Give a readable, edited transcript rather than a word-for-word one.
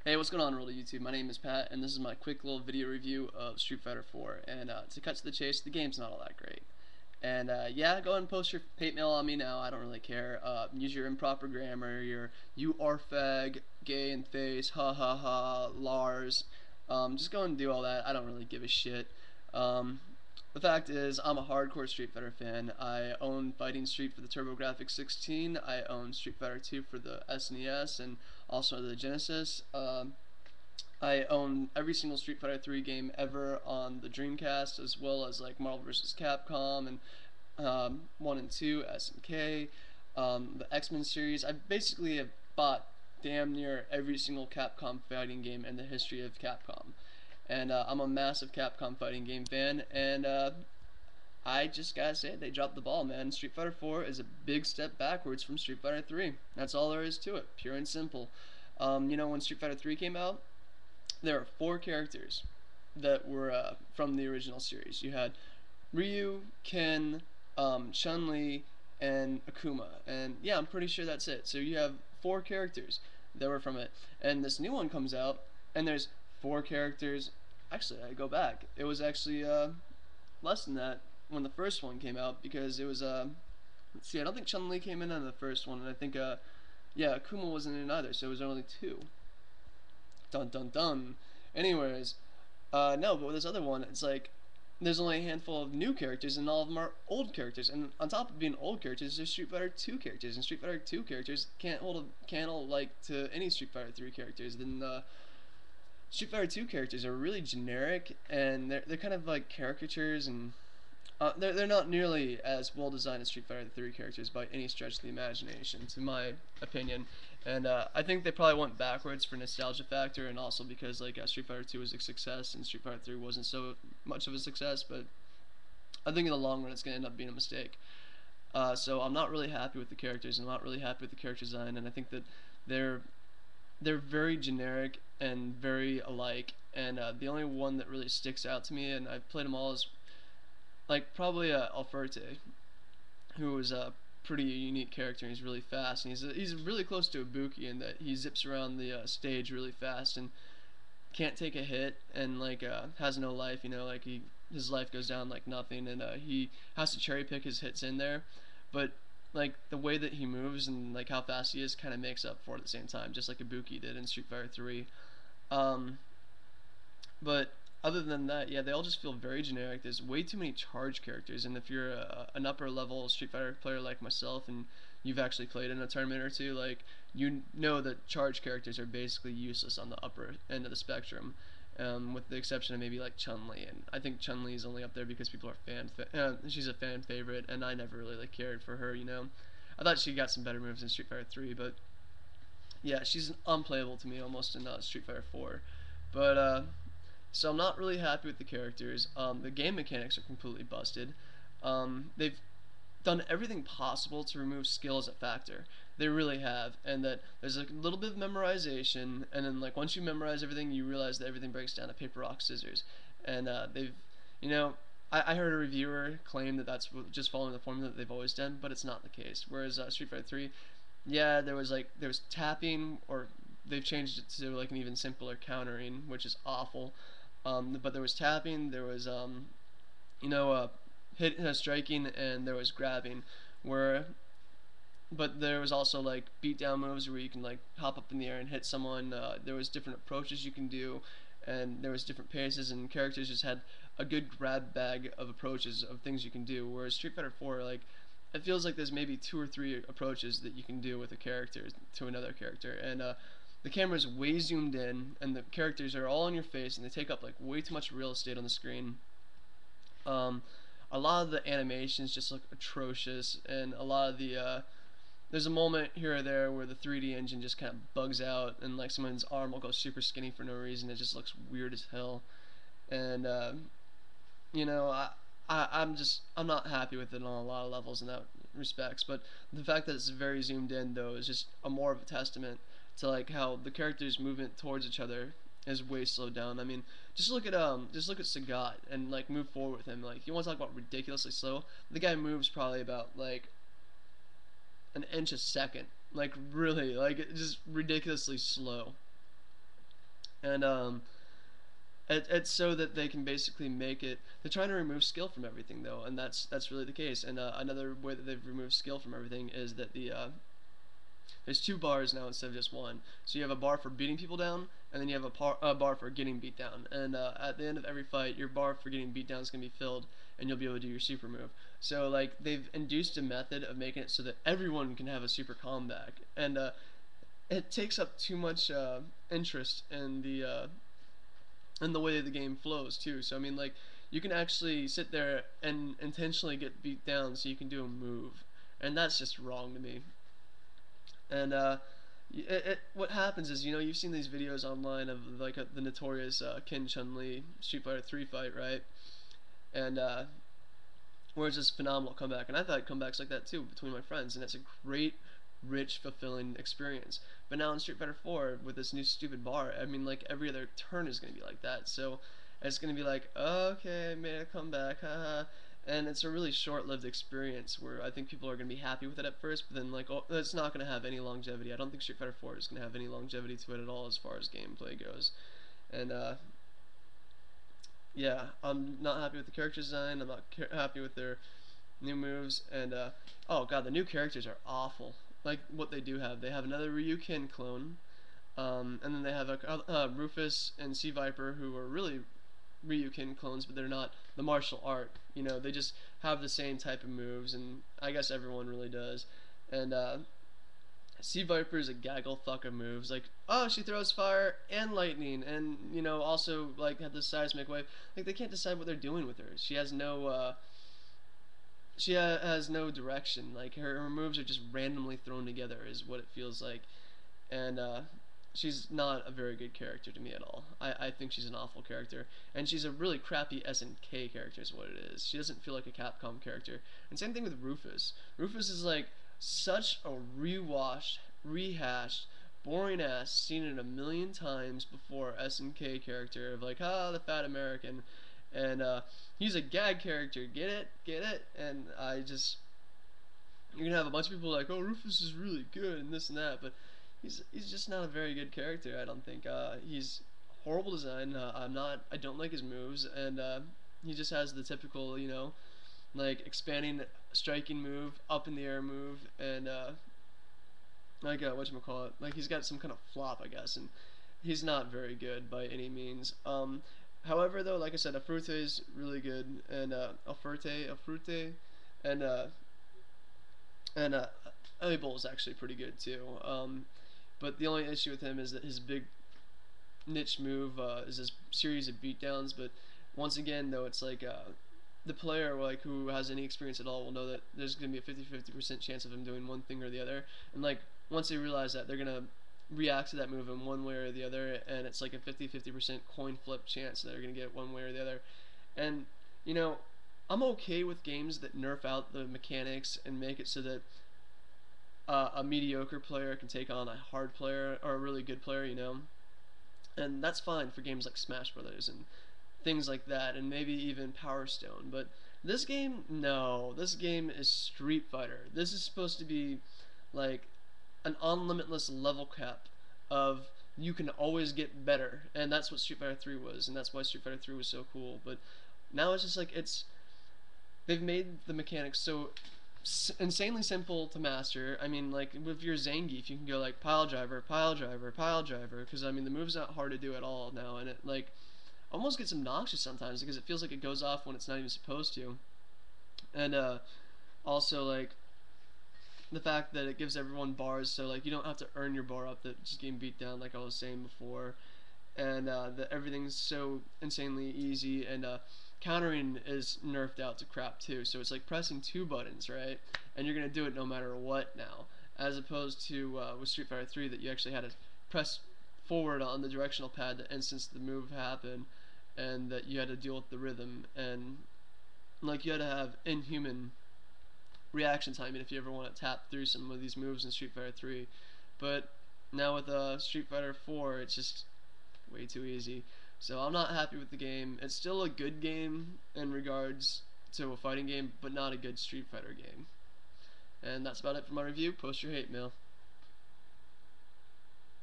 Hey, what's going on, world of YouTube? My name is Pat, and this is my quick little video review of Street Fighter 4. And to cut to the chase, the game's not all that great. And yeah, go ahead and post your hate mail on me now. I don't really care. Use your improper grammar, your you are fag, gay in face, ha ha ha, Lars. Just go and do all that. I don't really give a shit. Um, the fact is, I'm a hardcore Street Fighter fan. I own Fighting Street for the TurboGrafx 16. I own Street Fighter 2 for the SNES and also the Genesis. I own every single Street Fighter 3 game ever on the Dreamcast, as well as like Marvel vs. Capcom and 1 and 2, SNK, the X-Men series. I basically have bought damn near every single Capcom fighting game in the history of Capcom. And I'm a massive Capcom fighting game fan, and I just gotta say, they dropped the ball, man. Street Fighter 4 is a big step backwards from Street Fighter 3. That's all there is to it, pure and simple. When Street Fighter 3 came out, there are four characters that were from the original series. You had Ryu, Ken, Chun Li, and Akuma, and yeah, I'm pretty sure that's it. So you have four characters that were from it, and this new one comes out, and there's four characters. Actually, I go back. It was actually less than that when the first one came out because it was let's see, I don't think Chun Li came in on the first one, and I think yeah, Akuma wasn't in either, so it was only two. Dun dun dun. Anyways, no, but with this other one, it's like there's only a handful of new characters, and all of them are old characters. And on top of being old characters, there's Street Fighter 2 characters, and Street Fighter 2 characters can't hold a candle like to any Street Fighter 3 characters. Then Street Fighter 2 characters are really generic, and they're kind of like caricatures, and they're not nearly as well designed as Street Fighter 3 characters by any stretch of the imagination, to my opinion. And I think they probably went backwards for nostalgia factor, and also because like Street Fighter 2 was a success and Street Fighter 3 wasn't so much of a success. But I think in the long run, it's gonna end up being a mistake. So I'm not really happy with the characters, and I'm not really happy with the character design, and I think that they're they're very generic and very alike. And the only one that really sticks out to me, and I've played them all, is like probably Alferte, who is a pretty unique character, and he's really fast, and he's really close to Ibuki in that he zips around the stage really fast and can't take a hit, and like has no life. Like his life goes down like nothing, and he has to cherry pick his hits in there, but like the way that he moves and like how fast he is kind of makes up for it at the same time, just like Ibuki did in Street Fighter 3. Um, but other than that, yeah, they all just feel very generic. There's way too many charge characters, and if you're an upper level Street Fighter player like myself, and you've actually played in a tournament or two, like you know that charge characters are basically useless on the upper end of the spectrum, with the exception of maybe like Chun Li. And I think Chun Li is only up there because people are she's a fan favorite, and I never really like cared for her. I thought she got some better moves in Street Fighter 3, but yeah, she's unplayable to me almost in Street Fighter 4. But so I'm not really happy with the characters. The game mechanics are completely busted. They've done everything possible to remove skill as a factor. They really have, and that there's a little bit of memorization, and then like once you memorize everything, you realize that everything breaks down to paper, rock, scissors. And you know, I heard a reviewer claim that that's just following the formula that they've always done, but it's not the case. Whereas Street Fighter 3, yeah, there was tapping, or they've changed it to like an even simpler countering, which is awful. But there was tapping, there was you know, hit striking, and there was grabbing. Where, but there was also like beat down moves where you can like hop up in the air and hit someone. There was different approaches you can do, and there was different paces, and characters just had a good grab bag of approaches of things you can do. Whereas Street Fighter 4, like it feels like there's maybe two or three approaches that you can do with a character to another character, and the camera's way zoomed in, and the characters are all in your face, and they take up like way too much real estate on the screen. Um, a lot of the animations just look atrocious, and a lot of the there's a moment here or there where the 3D engine just kind of bugs out, and like someone's arm will go super skinny for no reason. It just looks weird as hell, and you know, I'm not happy with it on a lot of levels in that respects. But the fact that it's very zoomed in though is just a more of a testament to like how the characters' movement towards each other is way slowed down. I mean, just look at Sagat and like move forward with him. Like you want to talk about ridiculously slow? The guy moves probably about like an inch a second. Like really, like just ridiculously slow. And it's so that they can basically make it. They're trying to remove skill from everything though, and that's really the case. And another way that they've removed skill from everything is that there's two bars now instead of just one. So you have a bar for beating people down, and then you have a bar for getting beat down. And at the end of every fight, your bar for getting beat down is gonna be filled, and you'll be able to do your super move. So like they've induced a method of making it so that everyone can have a super comeback, and it takes up too much interest in the way the game flows too. So I mean, like you can actually sit there and intentionally get beat down so you can do a move, and that's just wrong to me. And what happens is, you've seen these videos online of like the notorious Ken Chun Li Street Fighter 3 fight, right? And where it's just phenomenal comeback, and I've had comebacks like that too between my friends, and it's a great, rich, fulfilling experience. But now in Street Fighter 4 with this new stupid bar, I mean, like every other turn is gonna be like that. So it's gonna be like, oh, okay, I made a comeback, haha. And it's a really short-lived experience where I think people are gonna be happy with it at first, but then like, oh, it's not gonna have any longevity. I don't think Street Fighter 4 is gonna have any longevity to it at all as far as gameplay goes. And yeah, I'm not happy with the character design. I'm not happy with their new moves, and oh god, the new characters are awful. Like what they do have, they have another Ryukin clone, and then they have Rufus and Sea Viper, who are really Ryukin clones, but they're not the martial art. They just have the same type of moves, and I guess everyone really does. And Sea Viper is a gaggle fuck of moves. Like, oh, she throws fire and lightning, and also like had the seismic wave. Like they can't decide what they're doing with her. She has no direction. Like her moves are just randomly thrown together, is what it feels like, and she's not a very good character to me at all. I think she's an awful character, and she's a really crappy SNK character, is what it is. She doesn't feel like a Capcom character, and same thing with Rufus. Rufus is like such a rehashed, boring ass, seen it a million times before SNK character of like, the fat American, and he's a gag character. Get it? And you're gonna have a bunch of people like, oh, Rufus is really good and this and that, but he's just not a very good character. I don't think. He's horrible design. I don't like his moves, and he just has the typical, like expanding striking move, up in the air move, and like whatchamacallit, like he's got some kind of flop, I guess, and he's not very good by any means. However, though, like I said, Afrute is really good, and Afrute, and and Abel is actually pretty good too. But the only issue with him is that his big niche move is this series of beatdowns. But once again, though, it's like the player like who has any experience at all will know that there's gonna be a 50% chance of him doing one thing or the other, and like once they realize that, they're gonna react to that move in one way or the other, and it's like a 50% coin flip chance that they're gonna get it one way or the other. And you know, I'm okay with games that nerf out the mechanics and make it so that a mediocre player can take on a hard player or a really good player, and that's fine for games like Smash Brothers and things like that, and maybe even Power Stone. But this game, no, this game is Street Fighter. This is supposed to be like an unlimitless level cap of you can always get better, and that's what Street Fighter 3 was, and that's why Street Fighter 3 was so cool. But now it's just like they've made the mechanics so insanely simple to master. I mean, like with your Zangief, you can go like pile driver, pile driver, pile driver, because I mean the move's not hard to do at all now, and it like almost gets obnoxious sometimes because it feels like it goes off when it's not even supposed to. And also like the fact that it gives everyone bars, so like you don't have to earn your bar up that just getting beat down, like I was saying before, and that everything's so insanely easy, and countering is nerfed out to crap too. So it's like pressing two buttons, right? And you're gonna do it no matter what now, as opposed to with Street Fighter 3 that you actually had to press forward on the directional pad to instance the move happen, and that you had to deal with the rhythm, and like you had to have inhuman reaction time if you ever want to tap through some of these moves in Street Fighter 3. But now with Street Fighter 4, it's just way too easy. So I'm not happy with the game. It's still a good game in regards to a fighting game, but not a good Street Fighter game. And that's about it for my review. Post your hate mail.